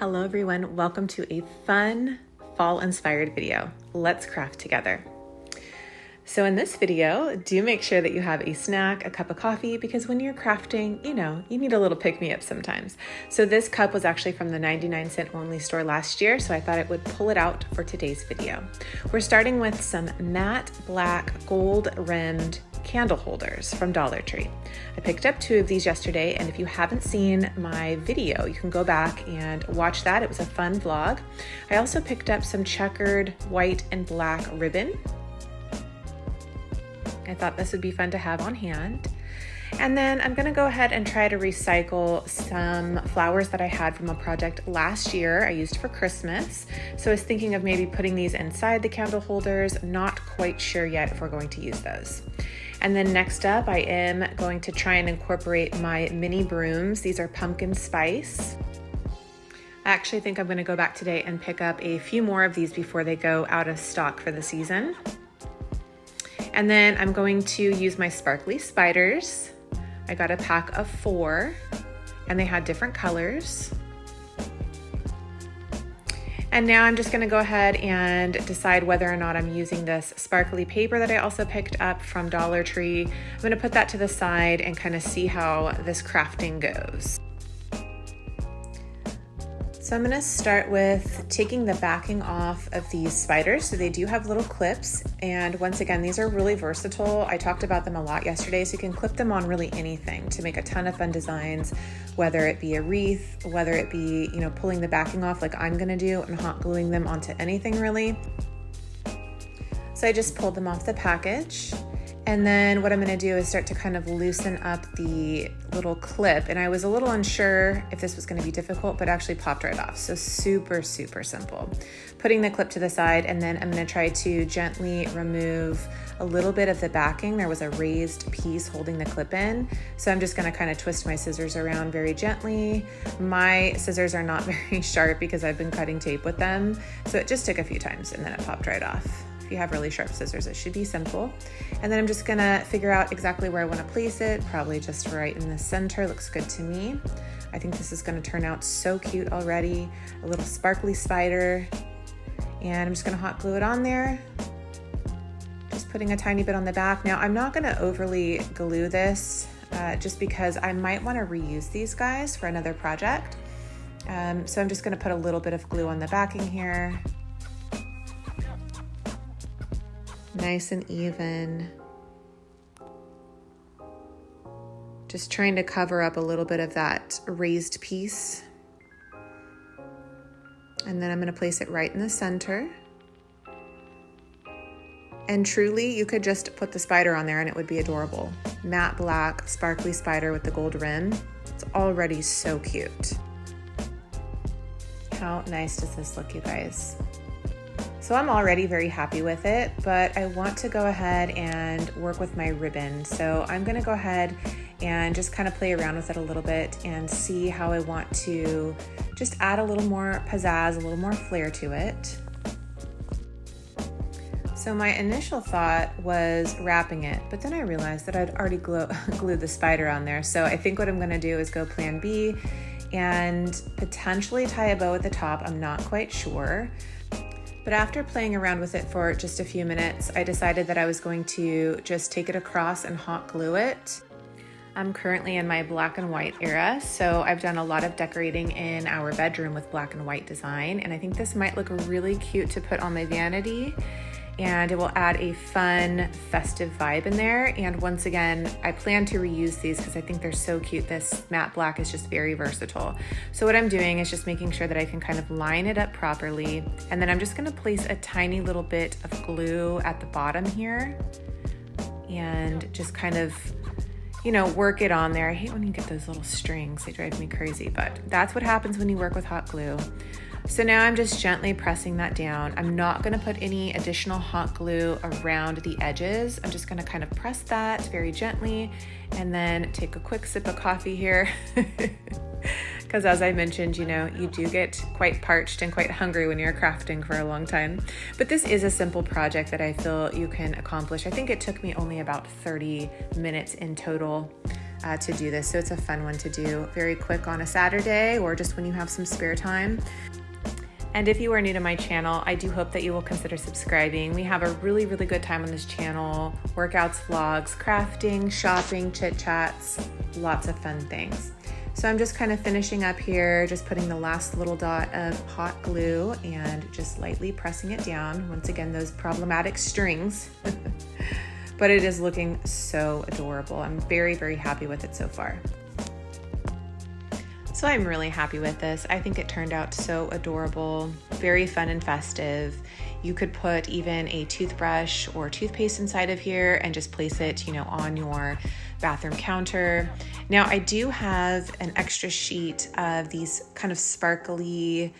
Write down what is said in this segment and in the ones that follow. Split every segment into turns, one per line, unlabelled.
Hello everyone, welcome to a fun fall-inspired video. Let's craft together. So in this video, do make sure that you have a snack, a cup of coffee, because when you're crafting, you need a little pick-me-up sometimes. So this cup was actually from the 99-cent only store last year, so I thought I would pull it out for today's video. We're starting with some matte black gold-rimmed candle holders from Dollar Tree. I picked up 2 of these yesterday, and if you haven't seen my video, you can go back and watch that. It was a fun vlog. I also picked up some checkered white and black ribbon. I thought this would be fun to have on hand. And then I'm gonna go ahead and try to recycle some flowers that I had from a project last year I used for Christmas. So I was thinking of maybe putting these inside the candle holders. Not quite sure yet if we're going to use those. And then next up, I am going to try and incorporate my mini brooms. These are pumpkin spice. I actually think I'm gonna go back today and pick up a few more of these before they go out of stock for the season. And then I'm going to use my sparkly spiders. I got a pack of 4 and they had different colors. And now I'm just gonna go ahead and decide whether or not I'm using this sparkly paper that I also picked up from Dollar Tree. I'm gonna put that to the side and kind of see how this crafting goes. So I'm gonna start with taking the backing off of these spiders. So they do have little clips. And once again, these are really versatile. I talked about them a lot yesterday, so you can clip them on really anything to make a ton of fun designs, whether it be a wreath, whether it be, pulling the backing off like I'm gonna do and hot gluing them onto anything really. So I just pulled them off the package. And then what I'm gonna do is start to kind of loosen up the little clip. And I was a little unsure if this was gonna be difficult, but actually popped right off. So super, super simple. Putting the clip to the side, and then I'm gonna try to gently remove a little bit of the backing. There was a raised piece holding the clip in. So I'm just gonna kind of twist my scissors around very gently. My scissors are not very sharp because I've been cutting tape with them. So it just took a few times and then it popped right off. If you have really sharp scissors, it should be simple. And then I'm just gonna figure out exactly where I wanna place it, probably just right in the center. Looks good to me. I think this is gonna turn out so cute already. A little sparkly spider. And I'm just gonna hot glue it on there. Just putting a tiny bit on the back. Now I'm not gonna overly glue this just because I might wanna reuse these guys for another project. So I'm just gonna put a little bit of glue on the backing here. Nice and even. Just trying to cover up a little bit of that raised piece. And then I'm gonna place it right in the center. And truly, you could just put the spider on there and it would be adorable. Matte black, sparkly spider with the gold rim. It's already so cute. How nice does this look, you guys? So I'm already very happy with it, but I want to go ahead and work with my ribbon. So I'm gonna go ahead and just kind of play around with it a little bit and see how I want to just add a little more pizzazz, a little more flair to it. So my initial thought was wrapping it, but then I realized that I'd already glued the spider on there. So I think what I'm gonna do is go plan B and potentially tie a bow at the top. I'm not quite sure. But after playing around with it for just a few minutes, I decided that I was going to just take it across and hot glue it. I'm currently in my black and white era, so I've done a lot of decorating in our bedroom with black and white design, and I think this might look really cute to put on my vanity, and it will add a fun, festive vibe in there. And once again, I plan to reuse these because I think they're so cute. This matte black is just very versatile. So what I'm doing is just making sure that I can kind of line it up properly. And then I'm just gonna place a tiny little bit of glue at the bottom here and just kind of, work it on there. I hate when you get those little strings, they drive me crazy, but that's what happens when you work with hot glue. So now I'm just gently pressing that down. I'm not gonna put any additional hot glue around the edges. I'm just gonna kind of press that very gently and then take a quick sip of coffee here. Because as I mentioned, you do get quite parched and quite hungry when you're crafting for a long time. But this is a simple project that I feel you can accomplish. I think it took me only about 30 minutes in total. to do this. So it's a fun one to do very quick on a Saturday or just when you have some spare time. And if you are new to my channel, I do hope that you will consider subscribing. We have a really, really good time on this channel. Workouts, vlogs, crafting, shopping, chit chats, lots of fun things. So I'm just kind of finishing up here, just putting the last little dot of hot glue and just lightly pressing it down. Once again, those problematic strings, but it is looking so adorable. I'm very, very happy with it so far. So I'm really happy with this. I think it turned out so adorable, very fun and festive. You could put even a toothbrush or toothpaste inside of here and just place it, on your bathroom counter. Now I do have an extra sheet of these kind of sparkly,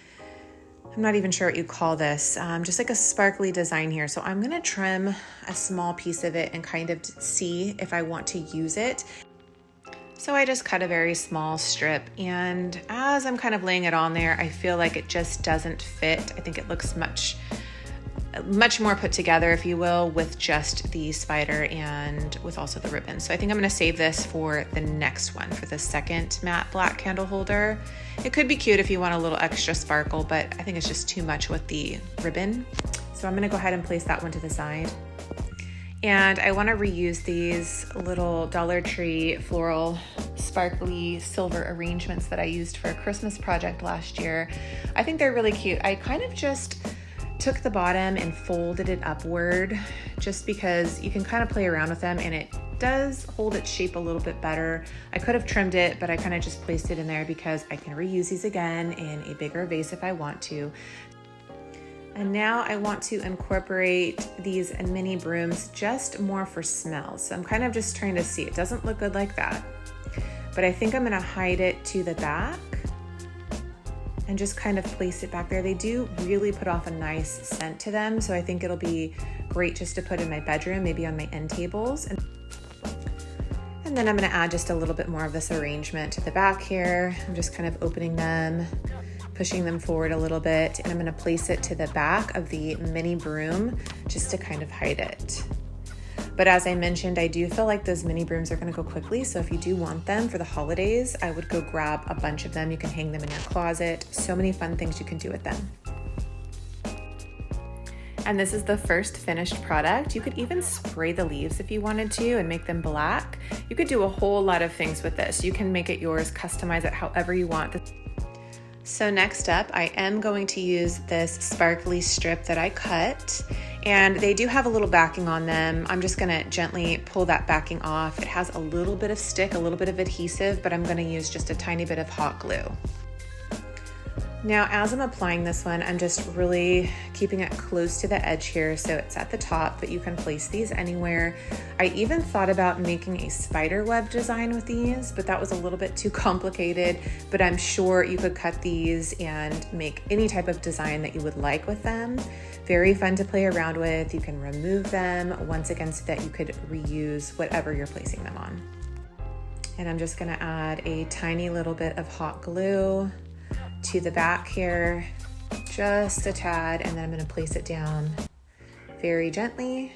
I'm not even sure what you call this, just like a sparkly design here. So I'm gonna trim a small piece of it and kind of see if I want to use it. So I just cut a very small strip, and as I'm kind of laying it on there, I feel like it just doesn't fit. I think it looks much more put together, if you will, with just the spider and with also the ribbon. So I think I'm gonna save this for the next one, for the second matte black candle holder. It could be cute if you want a little extra sparkle, but I think it's just too much with the ribbon. So I'm gonna go ahead and place that one to the side. And I want to reuse these little Dollar Tree floral sparkly silver arrangements that I used for a Christmas project last year. I think they're really cute. I kind of just took the bottom and folded it upward just because you can kind of play around with them and it does hold its shape a little bit better. I could have trimmed it, but I kind of just placed it in there because I can reuse these again in a bigger vase if I want to. And now I want to incorporate these mini brooms just more for smells. So I'm kind of just trying to see. It doesn't look good like that, but I think I'm gonna hide it to the back and just kind of place it back there. They do really put off a nice scent to them, so I think it'll be great just to put in my bedroom, maybe on my end tables. And then I'm gonna add just a little bit more of this arrangement to the back here. I'm just kind of opening them, pushing them forward a little bit, and I'm gonna place it to the back of the mini broom just to kind of hide it. But as I mentioned, I do feel like those mini brooms are gonna go quickly, so if you do want them for the holidays, I would go grab a bunch of them. You can hang them in your closet. So many fun things you can do with them. And this is the first finished product. You could even spray the leaves if you wanted to and make them black. You could do a whole lot of things with this. You can make it yours, customize it however you want. So next up, I am going to use this sparkly strip that I cut, and they do have a little backing on them. I'm just gonna gently pull that backing off. It has a little bit of stick, a little bit of adhesive, but I'm gonna use just a tiny bit of hot glue. Now, as I'm applying this one, I'm just really keeping it close to the edge here so it's at the top, but you can place these anywhere. I even thought about making a spider web design with these, but that was a little bit too complicated, but I'm sure you could cut these and make any type of design that you would like with them. Very fun to play around with. You can remove them once again so that you could reuse whatever you're placing them on. And I'm just gonna add a tiny little bit of hot glue to the back here, just a tad, and then I'm going to place it down very gently.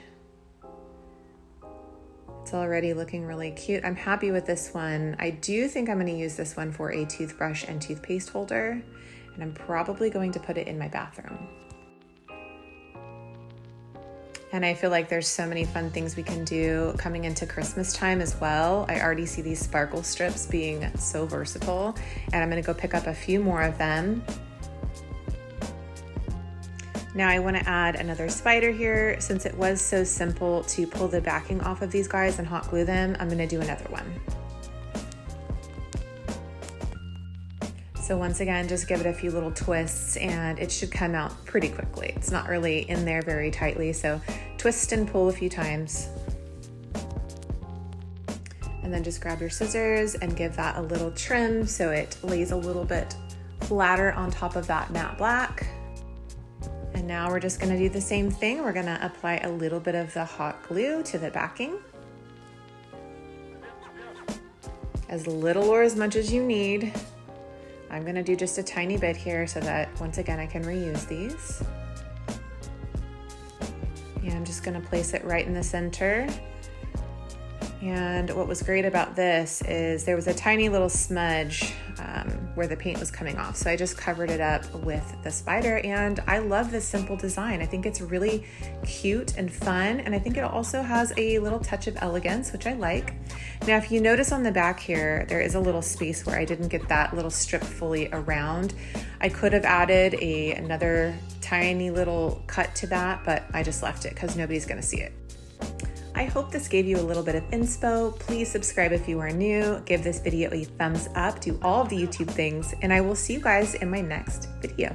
It's already looking really cute. I'm happy with this one. I do think I'm going to use this one for a toothbrush and toothpaste holder, and I'm probably going to put it in my bathroom. And I feel like there's so many fun things we can do coming into Christmas time as well. I already see these sparkle strips being so versatile, and I'm gonna go pick up a few more of them. Now I wanna add another spider here. Since it was so simple to pull the backing off of these guys and hot glue them, I'm gonna do another one. So once again, just give it a few little twists and it should come out pretty quickly. It's not really in there very tightly, so twist and pull a few times. And then just grab your scissors and give that a little trim so it lays a little bit flatter on top of that matte black. And now we're just gonna do the same thing. We're gonna apply a little bit of the hot glue to the backing. As little or as much as you need. I'm gonna do just a tiny bit here so that once again I can reuse these. And I'm just gonna place it right in the center. And what was great about this is there was a tiny little smudge where the paint was coming off. So I just covered it up with the spider, and I love this simple design. I think it's really cute and fun, and I think it also has a little touch of elegance, which I like. Now, if you notice on the back here, there is a little space where I didn't get that little strip fully around. I could have added another tiny little cut to that, but I just left it because nobody's gonna see it. I hope this gave you a little bit of inspo. Please subscribe if you are new, give this video a thumbs up, do all of the YouTube things, and I will see you guys in my next video.